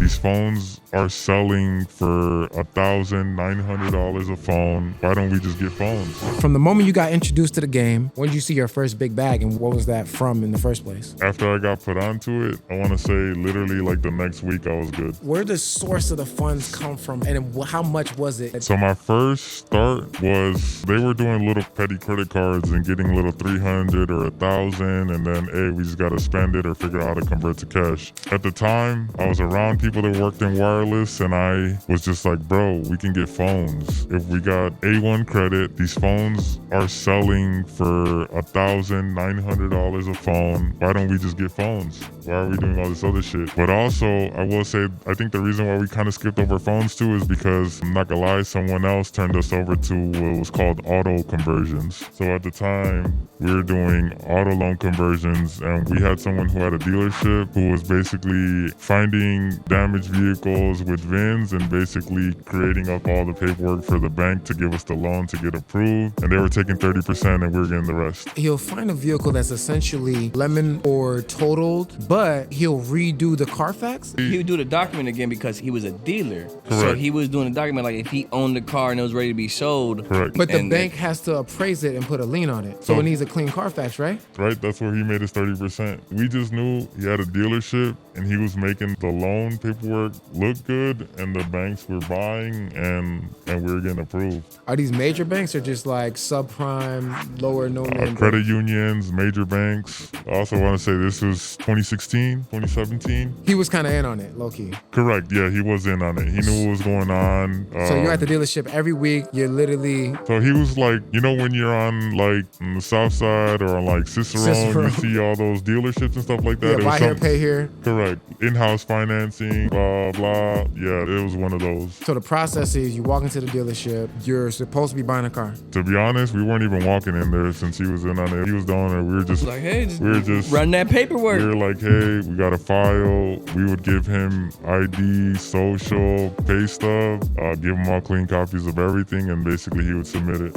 these phones are selling for $1,900 a phone. Why don't we just get phones? From the moment you got introduced to the game, when did you see your first big bag, and what was that from in the first place? After I got put onto it, I want to say literally like the next week I was good. Where did the source of the funds come from, and how much was it? So my first start was they were doing little petty credit cards and getting little 300 or 1,000, and then, hey, we just got to spend it or figure out how to convert to cash. At the time, I was around people that worked in wireless, and I was just like, bro, we can get phones. If we got A1 credit, these phones are selling for $1,900 a phone. Why don't we just get phones? Why are we doing all this other shit? But also, I will say, I think the reason why we kind of skipped over phones too is because, I'm not gonna lie, someone else turned us over to what was called auto conversions. So at the time, we were doing auto loan conversions, and we had someone who had a dealership who was basically finding damaged vehicles with VINs and basically creating up all the paperwork for the bank to give us the loan to get approved. And they were taking 30% and we were getting the rest. He'll find a vehicle that's essentially lemon or totaled, but he'll redo the Carfax. He would do the document again because he was a dealer. Correct. So he was doing the document like if he owned the car and it was ready to be sold. Correct. But the bank has to appraise it and put a lien on it. So it needs a clean Carfax, right? Right, that's where he made his 30%. We just knew he had a dealership and he was making the loan paperwork look good, and the banks were buying and we were getting approved. Are these major banks or just like subprime, lower no-name Credit unions, major banks. I also want to say this was 2016, 2017. He was kind of in on it, low-key. Correct, yeah, he was in on it. He knew what was going on. So you're at the dealership every week, you're literally... So he was like, you know when you're on like the south side or on like Cicero, you see all those dealerships and stuff like that? Yeah, buy here, pay here. Correct. In-house financing, blah, blah. Yeah, it was one of those. So the process is you walk into the dealership, you're supposed to be buying a car. To be honest, we weren't even walking in there since he was in on it. He was doing it. We were just like, hey, we were just run that paperwork. We were like, hey, we got a file. We would give him ID, social, pay stub, give him all clean copies of everything, and basically he would submit it.